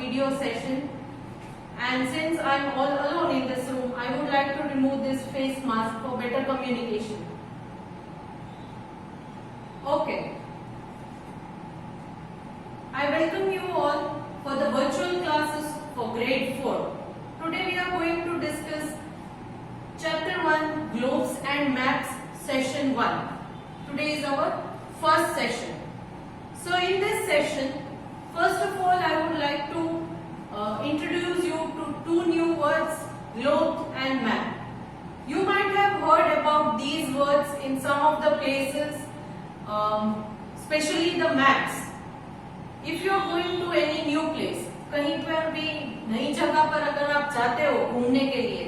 video session, and since I am all alone in this room, I would like to remove this face mask for better communication. Okay. I welcome you all for the virtual classes for grade 4. Today we are going to discuss chapter 1 globes and maps session 1. Today is our first session. So in this session, first of all I would like to introduce you to two new words, globe and map. You might have heard about these words in some of the places, especially the maps. If you are going to any new place, कहीं पर भी नई जगह पर अगर आप जाते हो घूमने के लिए,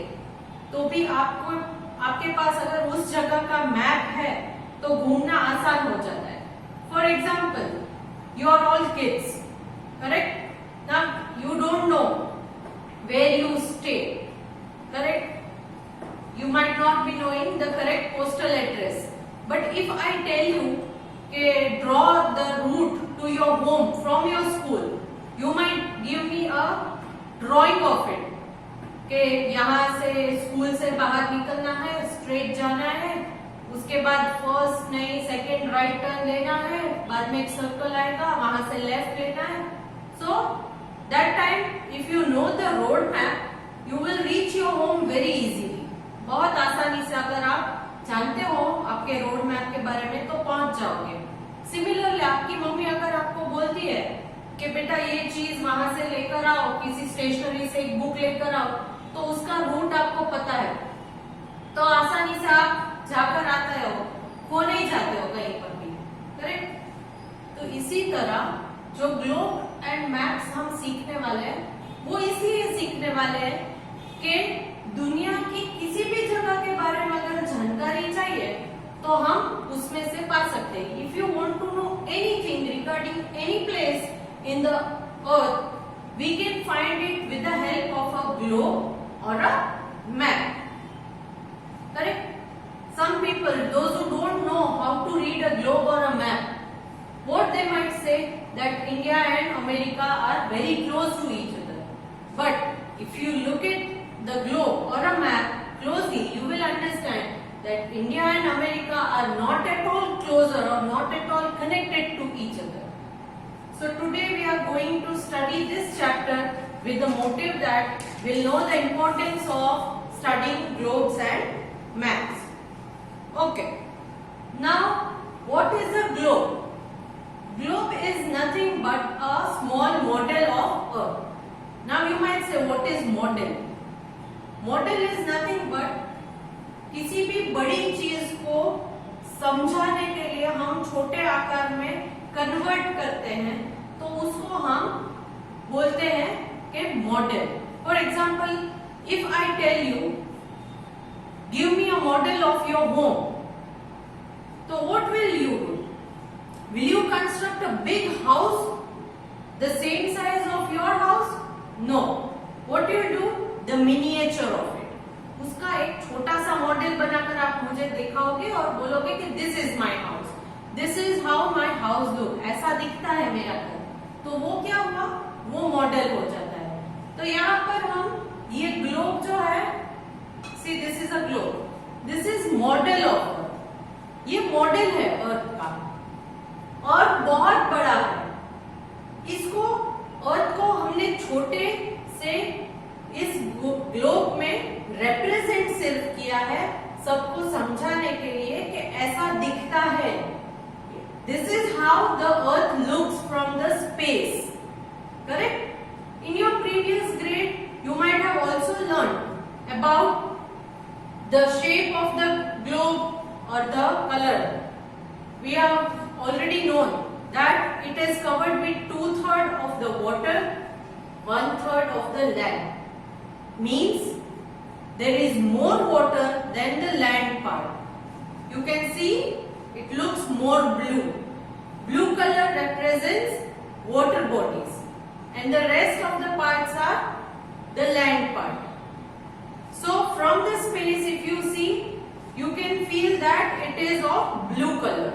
तो भी आपके पास अगर उस जगह का मैप है तो घूमना आसान हो जाता है. For example, you are all kids, correct? Now you don't know where you stay, correct? You might not be knowing the correct postal address, but if I tell you कि draw the route to your home from your school, you might give me a drawing of it. कि यहाँ से school से बाहर निकलना है, straight जाना है, उसके बाद फर्स्ट नहीं सेकंड राइट टर्न लेना है, बाद में एक सर्कल आएगा, वहां से लेफ्ट लेना है. So that time if you know the road map, you will reach your home very easily. बहुत आसानी से अगर आप जानते हो आपके रोड मैप के बारे में तो पहुंच जाओगे. सिमिलरली आपकी मम्मी अगर आपको बोलती है कि बेटा ये चीज वहां से लेकर आओ, किसी स्टेशनरी से एक बुक लेकर आओ, तो उसका रूट आपको पता है तो आसानी से आप जाकर आते हो, खो नहीं जाते हो कहीं पर भी, करेक्ट? तो इसी तरह जो ग्लोब एंड मैप्स हम सीखने वाले हैं वो इसीलिए सीखने वाले हैं कि दुनिया की किसी भी जगह के बारे में अगर जानकारी चाहिए तो हम उसमें से पा सकते हैं. If you want to know anything regarding any place in the earth, we can find it with the help of a globe और a map, correct? Some people, those who don't know how to read a globe or a map, what they might say that India and America are very close to each other. But if you look at the globe or a map closely, you will understand that India and America are not at all closer or not at all connected to each other. So today we are going to study this chapter with the motive that we'll know the importance of studying globes and maps. Okay. Now, what is a globe? Globe is nothing but a small model of Earth. Now you might say, what is model? Model is nothing but किसी भी बड़ी चीज को समझाने के लिए हम छोटे आकार में कन्वर्ट करते हैं तो उसको हम बोलते हैं कि model. For example, if I tell you give me a model of your home, so what will you do? Will you construct a big house the same size of your house? No. What you will do? The miniature of it. उसका एक छोटा सा model बनाकर आप मुझे दिखाओगे और बोलोगे कि this is my house, this is how my house look, ऐसा दिखता है मेरा घर. तो वो क्या हुआ? वो मॉडल हो जाता है. तो यहाँ पर हम ये ग्लोब जो है, see this is a globe, this is model of Earth. ये मॉडल है अर्थ का और बहुत बड़ा है. इसको अर्थ को हमने छोटे से इस ग्लोब में रिप्रेजेंट सिर्फ किया है सबको समझाने के लिए कि ऐसा दिखता है. This is how the Earth looks from the space, correct? In your previous grade, you might have also learned about the shape of the globe or the color. We have already known that it is covered with 2/3 of the water, 1/3 of the land. Means there is more water than the land part. You can see it looks more blue. Blue color represents water bodies and the rest of the parts are the land part. So from the space, if you see, you can feel that it is of blue color.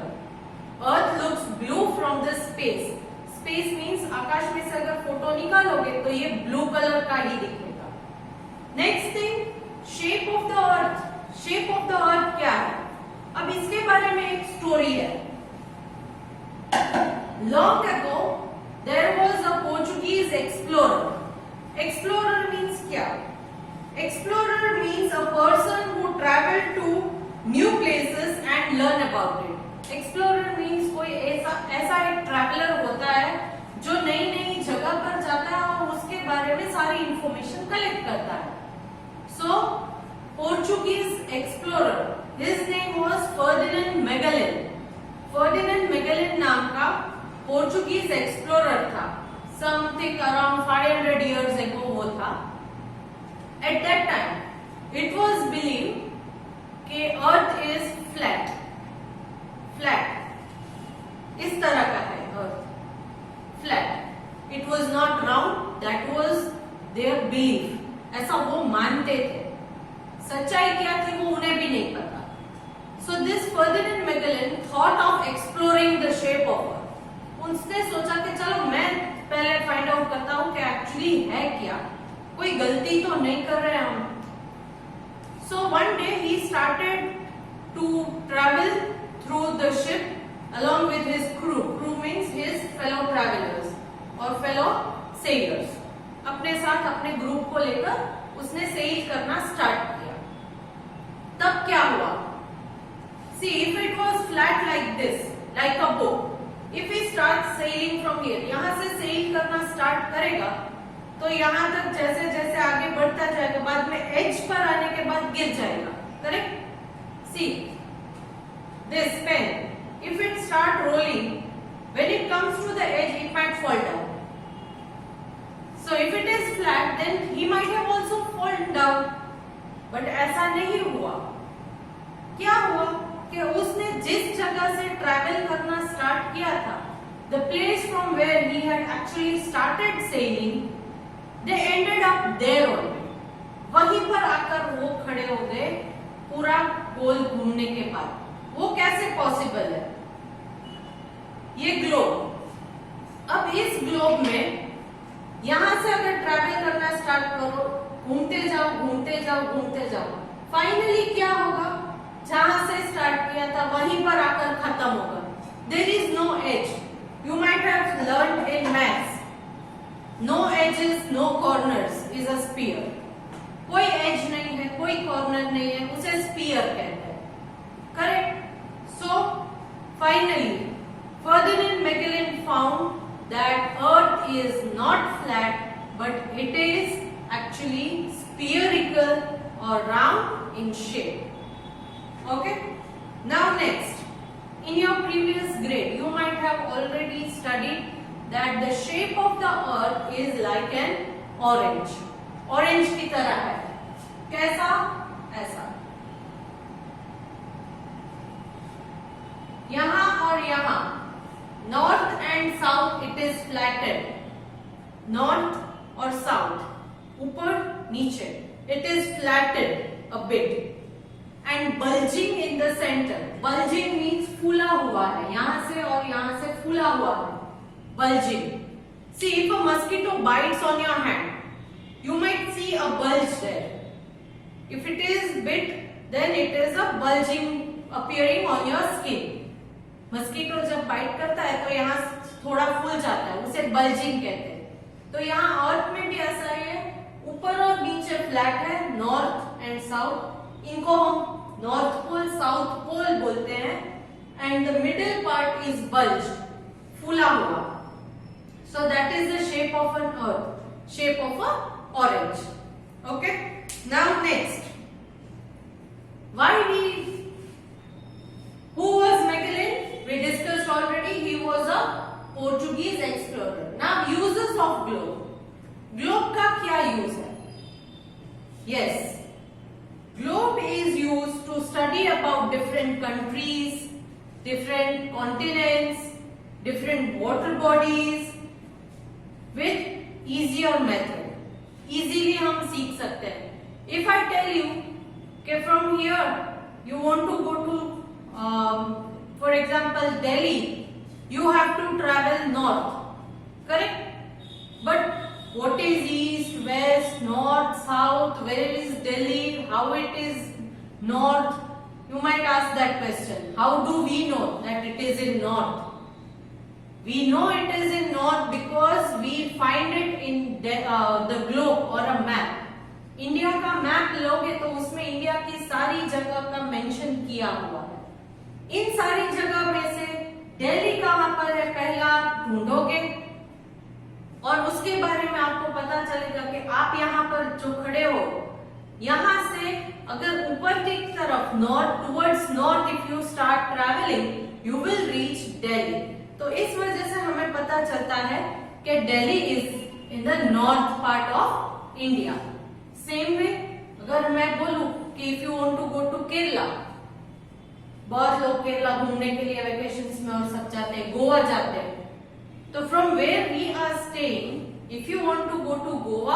Earth looks blue from the space. Space space means आकाश में से अगर photo निकालोगे तो ये blue colour का ही दिखेगा। Next thing, shape of the earth. Shape of the earth क्या है? अब इसके बारे में एक स्टोरी है। Long ago there was a Portuguese explorer. Explorer means क्या? Explorer means a person who travel to new places and learn about it. Explorer means कोई ऐसा एक ट्रैवलर होता है जो नई नई जगह पर जाता है और उसके बारे में सारी इंफॉर्मेशन कलेक्ट करता है। So Portuguese explorer, his name was Ferdinand Magellan। Ferdinand Magellan नाम का पोर्चुगीज एक्सप्लोरर था। समथिंग अराउंड 500 years ago वो था। At that time, it was believed कि अर्थ इज फ्लैट। फ्लैट इस तरह का है earth, flat. It was not round, that was their belief. ऐसा वो मानते थे। सच्चाई क्या थी वो उन्हें भी नहीं पता। So this Ferdinand Magellan thought of exploring the shape of earth. उसने सोचा कि चलो मैं पहले फाइंड आउट करता हूं कि एक्चुअली है क्या, कोई गलती तो नहीं कर रहे हम। So one day he started to travel through the ship along with his crew. Crew means his fellow travelers or fellow sailors. अपने साथ अपने ग्रुप को लेकर उसने सेल करना स्टार्ट किया। तब क्या हुआ? See, if it was flat like this, like a boat, if he starts sailing from here, यहाँ से सेल करना स्टार्ट करेगा तो यहाँ तक जैसे जैसे आगे बढ़ता जाएगा, बाद में एज पर आने के बाद गिर जाएगा। Correct? See this pen, if it start rolling, when it comes to the edge it might fall down. So if it is flat then he might have also fallen down. But ऐसा नहीं हुआ। क्या हुआ कि उसने जिस जगह से ट्रैवल करना स्टार्ट किया था, the place from where he had actually started sailing, they ended up there only। वहीं पर आकर वो खड़े हो गए पूरा गोल घूमने के बाद। वो कैसे पॉसिबल है? ये ग्लोब, अब इस ग्लोब में यहां से अगर ट्रैवल करना स्टार्ट करो, घूमते जाओ घूमते जाओ घूमते जाओ, फाइनली क्या होगा? जहां से स्टार्ट किया था वहीं पर आकर खत्म होगा। There is no edge. You might have learned in maths, no edges no corners is a sphere. कोई एज नहीं है, कोई कॉर्नर नहीं है, उसे स्पीयर कहते हैं। Correct? So finally Ferdinand Magellan found that earth is not flat but it is actually spherical और round in shape. Okay, now next, in your previous grade you might have already studied that the shape of the earth is like an orange। orange की तरह है। कैसा? ऐसा। यहां और यहां north and south it is flatted. North और south, ऊपर नीचे, it is flatted a bit and bulging in the centre. Bulging means फूला हुआ है, यहां से और यहां से फूला हुआ है। Bulging. See, if a mosquito bites on your hand, you might see a bulge there. If it is bit, then it is a bulging appearing on your skin. Mosquito जब bite करता है तो यहाँ थोड़ा फूल जाता है, उसे bulging कहते हैं। तो यहाँ अर्थ में भी ऐसा ही है, ऊपर और नीचे फ्लैट है, नॉर्थ एंड साउथ। इनको हम नॉर्थ पोल साउथ पोल बोलते हैं। And the middle part is bulge, फूला हुआ। So that is the shape of an earth, shape of a orange। Okay, now next, who was Magellan? We discussed already, he was a Portuguese explorer। Now uses of globe। globe का क्या use है? Yes, globe is used to study about different countries, different continents, different water bodies with easier method। easily हम सीख सकते हैं। if I tell you कि from here you want to go to for example Delhi, you have to travel north। correct? But what is east, west, north, south, where is Delhi, how it is north? You might ask that question. How do we know that it is in north? We know it is in north because we find it in the globe or a map. India का map लोगे तो उसमें India की सारी जगह का mention किया हुआ है। इन सारी जगह में से दिल्ली कहां पर है पहला ढूंढोगे और उसके बारे में आपको पता चलेगा कि आप यहाँ पर जो खड़े हो यहाँ से अगर ऊपर की तरफ north towards north if you start travelling you will reach Delhi. तो इस वजह से हमें पता चलता है कि Delhi is in the north part of India. Same way अगर मैं बोलूं कि if you want to go to Kerala, बहुत लोग केरला घूमने के लिए वेकेशंस में और सब जाते हैं, गोवा जाते हैं, तो from where we are staying if you want to go to Goa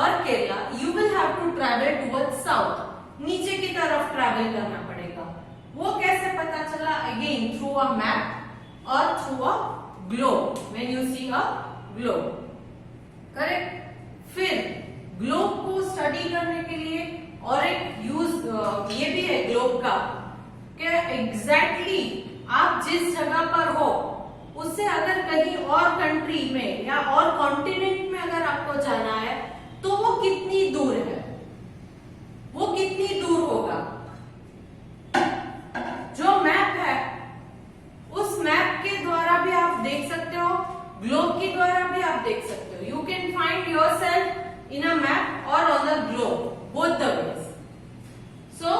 और Kerala you will have to travel towards south, नीचे की तरफ ट्रैवल करना पड़ेगा। वो कैसे पता चला? अगेन थ्रू अ मैप और through a globe, when you see a globe, correct. फिर ग्लोब को स्टडी करने के लिए और एक यूज ये भी है ग्लोब का कि एग्जैक्टली आप जिस जगह पर हो उससे अगर कहीं और कंट्री में या और कॉन्टिनेंट में अगर आपको जाना है तो वो कितनी दूर है, वो कितनी दूर होगा। जो मैप है उस मैप के द्वारा भी आप देख सकते हो, ग्लोब के द्वारा भी आप देख सकते हो। You can find yourself in a map or on the globe, both the ways. So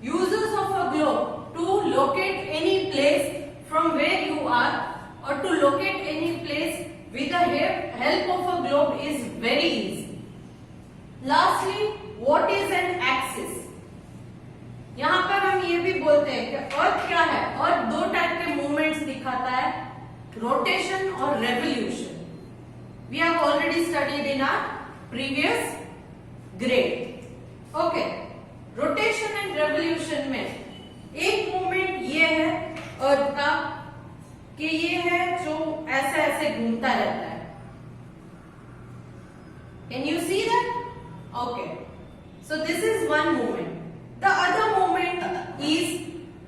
uses of a globe to locate any place from where you are or to locate any place with the help of a globe is very easy. Lastly, what is an axis? यहाँ पर हम ये भी बोलते हैं कि अर्थ क्या है, और दो टाइप के मूवमेंट्स दिखाता है, रोटेशन और revolution. We have already studied in our previous grade. Okay, rotation and revolution में एक मूवमेंट ये है अर्थ का कि ये है जो ऐसे ऐसे घूमता रहता है। Can you see that? Okay, so this is one movement. The other movement is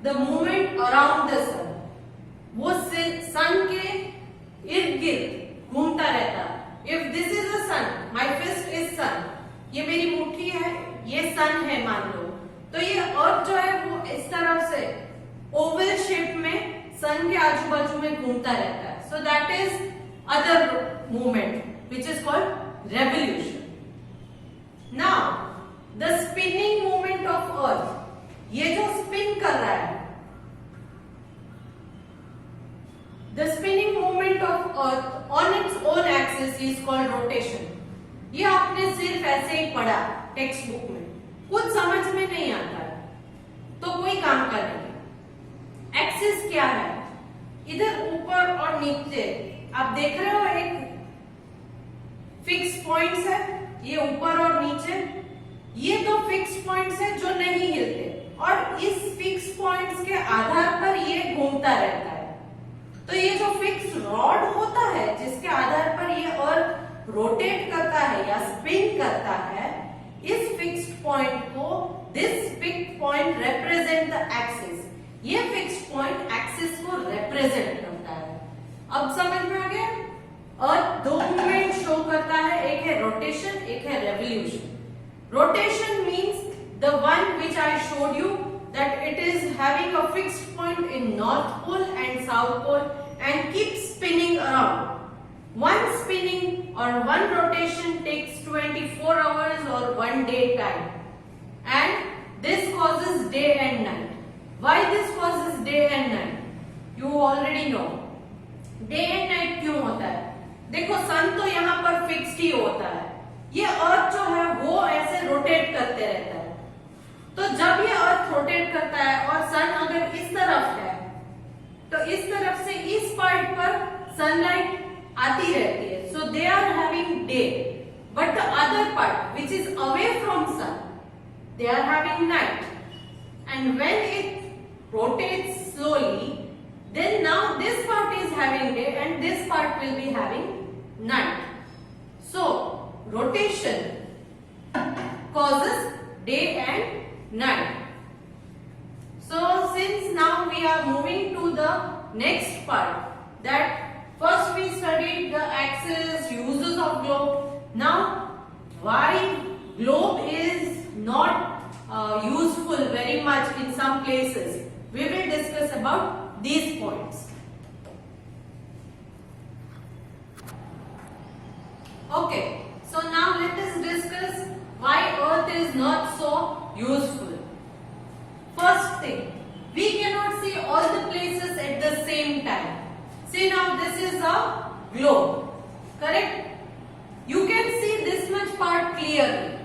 the movement around the sun. वो सन के इर्द गिर्द घूमता रहता है। If this is the sun, my fist is sun, ये मेरी मुट्ठी है, ये सन है मान लो, तो ये अर्थ जो है वो इस तरफ से ओवल शेप में सन के आजू बाजू में घूमता रहता है। So that is other movement which is called revolution. Now the spinning movement of earth, ये जो स्पिन कर रहा है, the spinning movement of earth on its own axis is called rotation. ये आपने सिर्फ ऐसे ही पढ़ा टेक्स्ट बुक में, कुछ समझ में नहीं आता है तो कोई काम करेंगे। एक्सिस क्या है? इधर ऊपर और नीचे आप देख रहे हो एक फिक्स पॉइंट्स है, ये ऊपर और नीचे, ये दो फिक्स पॉइंट्स है जो नहीं हिलते और इस फिक्स पॉइंट्स के आधार पर ये घूमता रहता है। तो ये जो फिक्स रॉड होता है जिसके आधार पर ये अर्थ रोटेट करता है या स्पिन करता है, इस फिक्स्ड पॉइंट को this fixed point represent the axis, ये फिक्स्ड पॉइंट एक्सिस को रिप्रेजेंट करता है। अब समझ में आ गया? अर्थ दो मूवमेंट शो करता है, एक है रोटेशन, एक है revolution. Rotation means the one which I showed you that it is having a fixed point in north pole and south pole and keeps spinning around. One spinning or one rotation takes 24 hours or 1 day time, and this causes day and night. Why this causes day and night? You already know. Day and night क्यों होता है? देखो सन तो यहाँ पर fixed ही होता है, ये अर्थ जो है वो ऐसे रोटेट करते रहता है। तो जब ये अर्थ रोटेट करता है और सन अगर इस तरफ है तो इस तरफ से इस पॉइंट पर सनलाइट आती रहती है, so they are having day, but the other part which is away from sun they are having night, and when it rotates slowly, then now this part is having day and this will be having night. So rotation causes day and night. So since now we are moving to the next part, that first we studied the axis, uses of globe. Now why globe is not useful very much in some places, we will discuss about these points. Okay, so now let us discuss why earth is not so useful. First thing, we cannot see all the places at the same time. See, now this is a globe, correct? You can see this much part clearly.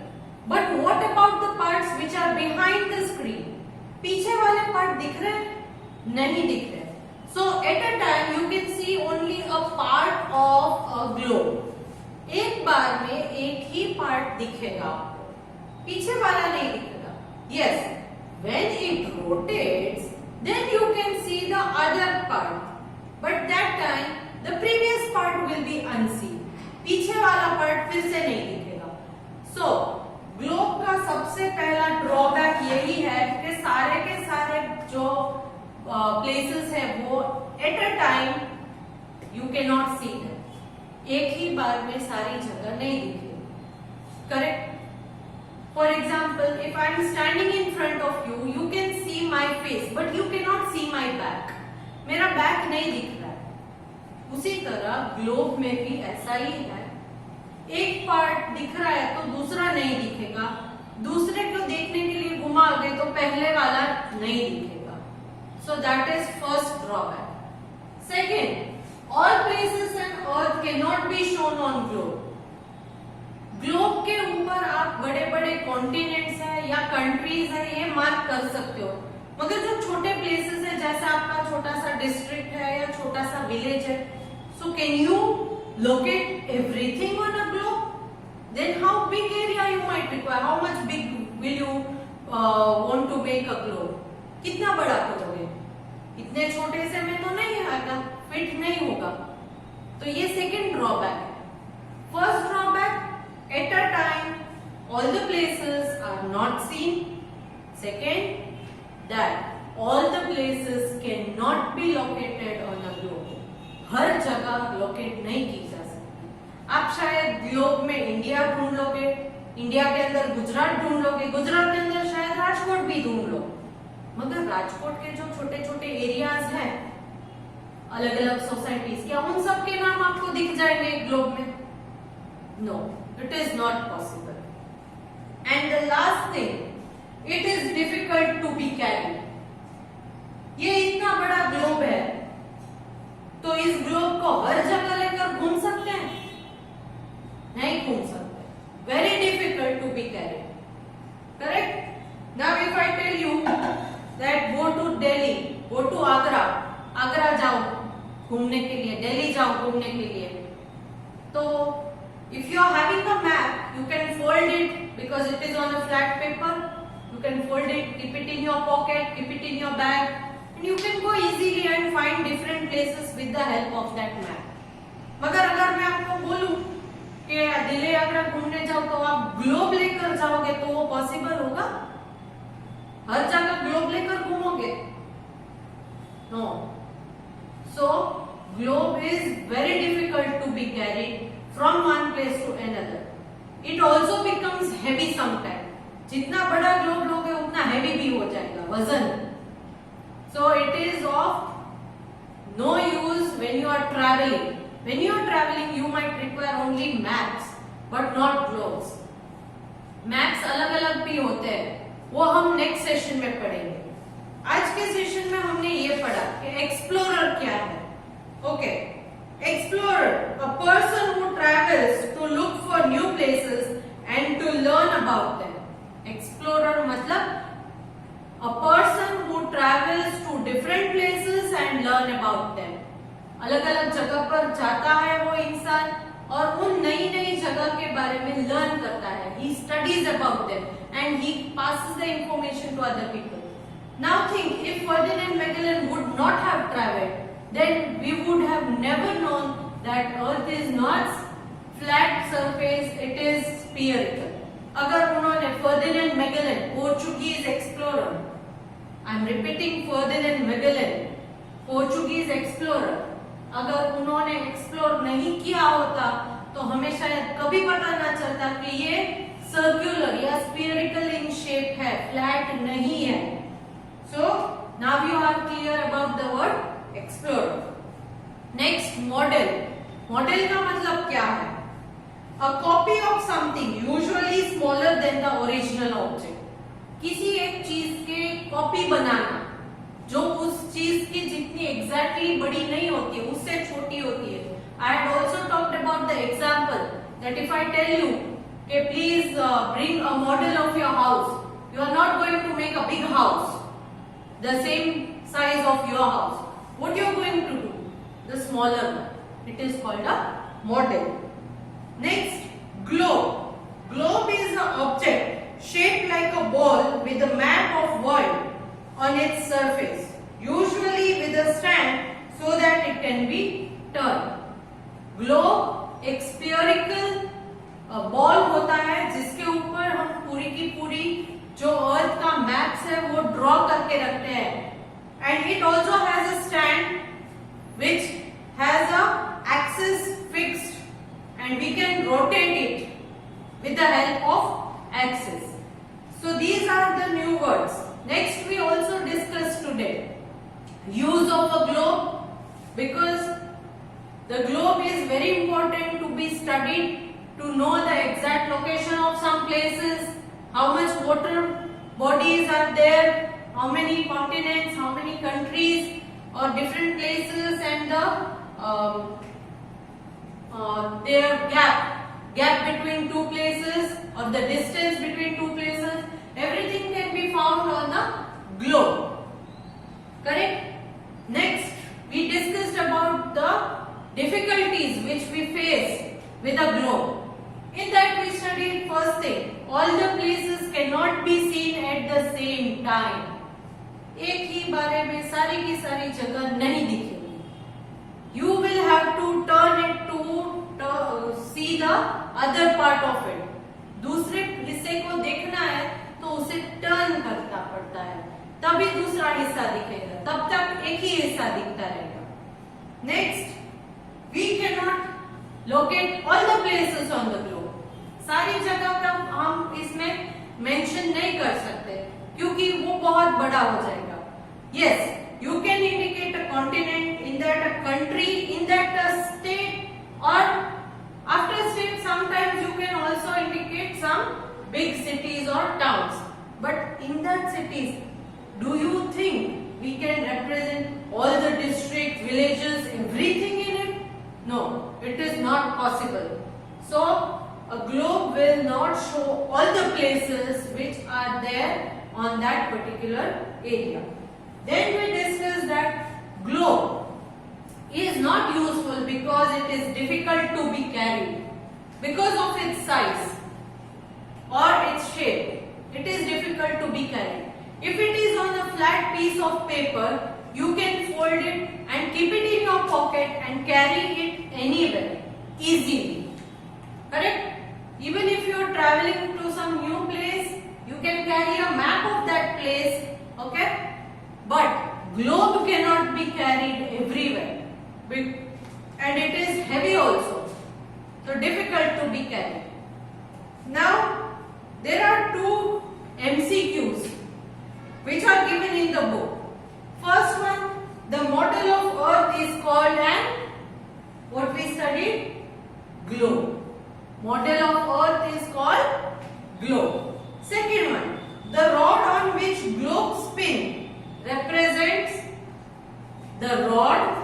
But what about the parts which are behind the screen? पीछे वाले part दिख रहे हैं? नहीं दिख रहे. So at a time you can see only a part of a globe. एक बार में एक ही part दिखेगा आपको, पीछे वाला नहीं दिखेगा. Yes, when it rotates, then you can see the other part. But that time the previous part will be unseen. पीछे वाला part फिर से नहीं दिखेगा. So ग्लोब का सबसे पहला ड्रॉबैक यही है कि सारे के सारे जो प्लेसेस है वो at a time you cannot see them. एक ही बार में सारी जगह नहीं दिखेगी, correct? For example, if I am standing in front of you, you can see my face but you cannot see my back. मेरा back नहीं दिख रहा है. उसी तरह ग्लोब में भी ऐसा ही है. एक पार्ट दिख रहा है तो दूसरा नहीं दिखेगा, दूसरे को देखने के लिए घुमाओगे तो पहले वाला नहीं दिखेगा. So that is first drawback. Second, all places and earth can not be shown on globe. Globe के ऊपर आप बड़े बड़े कॉन्टिनेंट्स है या कंट्रीज है ये मार्क कर सकते हो, मगर जो छोटे प्लेसेस है जैसे आपका छोटा सा डिस्ट्रिक्ट है या छोटा सा विलेज है, so can you locate everything on a globe? Then how big area you might require? How much big will you want to make a globe? कितना बड़ा करोगे? इतने छोटे से में तो नहीं आएगा, फिट नहीं होगा. तो ये सेकंड ड्रॉबैक है. First drawback, eight a time all the places are not seen. Second, that all the places cannot be located on a globe. हर जगह लोकेट नहीं की जा सकती. आप शायद ग्लोब में इंडिया ढूंढ लोगे, इंडिया के अंदर गुजरात ढूंढ लोगे, गुजरात के अंदर शायद राजकोट भी ढूंढ लो, मगर राजकोट के जो छोटे छोटे एरियाज हैं, अलग अलग सोसाइटीज, क्या उन सब के नाम आपको दिख जाएंगे ग्लोब में? No, it is not possible. And the last thing, it is difficult to be carried. ये इतना बड़ा ग्लोब है तो इस ग्लोब को हर जगह लेकर घूम सकते हैं? नहीं घूम सकते. Very difficult to be carried, correct? Now if I tell you that go to Delhi, go to Agra, Agra जाओ घूमने के लिए, दिल्ली जाओ घूमने के लिए, तो if you are having a map, you can fold it because it is on a flat paper. You can fold it, keep it in your pocket, keep it in your bag, and you can go easily and find different places with the help of that map. मगर अगर मैं आपको बोलूं कि दिल्ली आगरा घूमने जाओ तो आप ग्लोब लेकर जाओगे तो वो पॉसिबल होगा? हर जगह ग्लोब लेकर घूमोगे? No. So globe is very difficult to be carried from one place to another. It also becomes heavy sometime. जितना बड़ा ग्लोब लोगे उतना हेवी भी हो जाएगा, वजन. So it is of no use when you are traveling. When you are traveling, you might require only maps, but not globes. Maps अलग-अलग भी होते हैं, वो हम नेक्स्ट सेशन में पढ़ेंगे. आज के सेशन में हमने ये पढ़ा कि एक्सप्लोरर क्या है. Okay, explorer, a person who travels to look for new places and to learn about them. Explorer मतलब a person who travels to different places and learn about them. अलग-अलग जगह पर जाता है वो इंसान और उन नई नई जगह के बारे में लर्न करता है. He studies about them and he passes the information to other people. Now think, if Ferdinand Magellan would not have traveled, then we would have never known that earth is not flat surface, it is spherical. अगर उन्होंने Ferdinand Magellan, Portuguese explorer, I am repeating, Ferdinand Magellan, Portuguese explorer, अगर उन्होंने explore नहीं किया होता तो हमें शायद कभी पता ना चलता कि ये सर्कुलर या स्फीयरिकल इन शेप है, फ्लैट नहीं है. So now you are clear about the word explorer. Next, model. Model का मतलब क्या है? A copy of something usually smaller than the original object. किसी एक चीज के कॉपी बनाना जो उस चीज की जितनी एग्जैक्टली बड़ी नहीं होती, उससे छोटी होती है. I had also talked about the example that if I tell you कि please bring a model of your house, you are not going to make a big house, the same size of your house. What you are going to do? The smaller one. It is called a model. Next, globe. Globe is an object shaped like a ball with a map of world on its surface, usually with a stand so that it can be turned. Globe एक spherical ball होता है जिसके ऊपर हम पूरी की पूरी जो अर्थ का मैप्स है वो ड्रॉ करके रखते हैं. And it also has a stand which has a axis fixed and we can rotate it with the help of axis. So these are the new words. Next, we also discussed today use of a globe, because the globe is very important to be studied to know the exact location of some places, how much water bodies are there, how many continents, how many countries or different places, and the their gap between two places or the distance between two places, everything can be found on the globe. Correct? Next, we discussed about the difficulties which we face with a globe. In that we studied first thing, all the places cannot be seen at the same time. एक ही बारे में सारी की सारी जगह नहीं दिखेगी. You will have to turn it to see the other part of it. दूसरे हिस्से को देखना है तो उसे टर्न करना पड़ता है, तभी दूसरा हिस्सा दिखेगा, तब तक एक ही हिस्सा दिखता रहेगा. Next, we cannot locate all the places on the globe. सारी जगह का हम इसमें मेंशन नहीं कर सकते क्योंकि वो बहुत बड़ा हो जाएगा. Yes, you can indicate a continent, in that a country, in that a state, or after state sometimes you can also indicate some big cities or towns. But in that cities, do you think we can represent all the districts, villages, everything in it? No, it is not possible. So a globe will not show all the places which are there on that particular area. Then we discussed that globe is not useful because it is difficult to be carried because of its size or its shape. It is difficult to be carried. If it is on a flat piece of paper, you can fold it and keep it in your pocket and carry it anywhere easily. Correct? Even if you are traveling to some new place, you can carry a map of that place. Okay? But globe cannot be carried everywhere, and it is heavy also, so difficult to be carried. Now there are two MCQs which are given in the book. First one, the model of earth is called an, what we studied? Globe. Model of earth is called globe. Second one, the rod on which globe spin represents the rod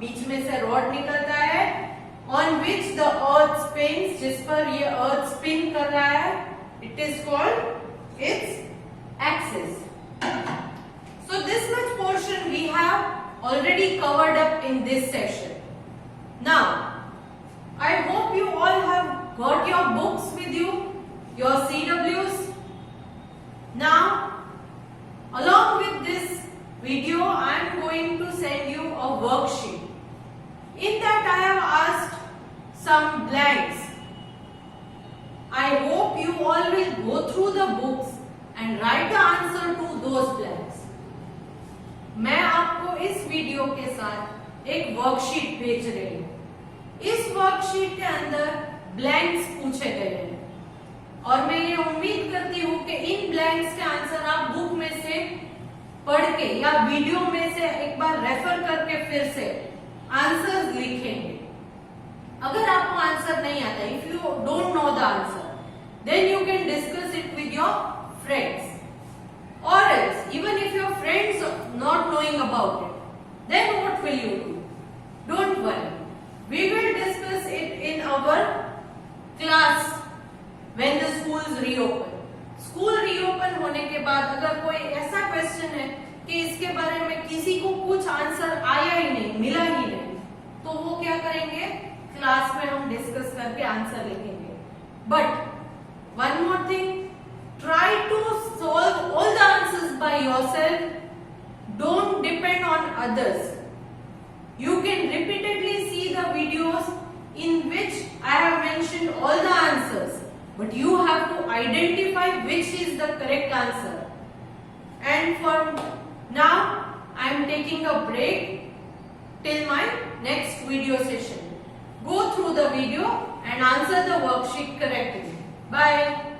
बीच में से rod निकलता है, on which the earth spins, जिस पर ये earth spin कर रहा है, it is called its axis. So this much portion we have already covered up in this session. Now, I hope you all have got your books with you, your CWs. Now, along with this video, I am going to send you a worksheet. some blanks. I hope you all will go through the books and write the answer to those blanks. मैं आपको इस video के साथ एक worksheet भेज रही हूँ. इस वर्कशीट के अंदर ब्लैंक्स पूछे गए हैं और मैं ये उम्मीद करती हूँ कि इन ब्लैंक्स के आंसर आप बुक में से पढ़ के या वीडियो में से एक बार रेफर करके फिर से आंसर्स लिखेंगे. अगर आपको आंसर नहीं आता, if you don't know the answer, then you can discuss it with your friends. Or else, even if your friends are not knowing about it, then what will you do? Don't worry. We will discuss it in our class when the schools reopen. School reopen होने के बाद अगर कोई ऐसा question है कि इसके बारे में किसी को कुछ आंसर आया ही नहीं, मिला ही नहीं, तो वो क्या करेंगे, क्लास में हम डिस्कस करके आंसर लिखेंगे. But one more thing, try to solve all the answers by yourself. Don't depend on others. You can repeatedly see the videos in which I have mentioned all the answers, but you have to identify which is the correct answer. And for now, I am taking a break till my next video session. Go through the video and answer the worksheet correctly. Bye.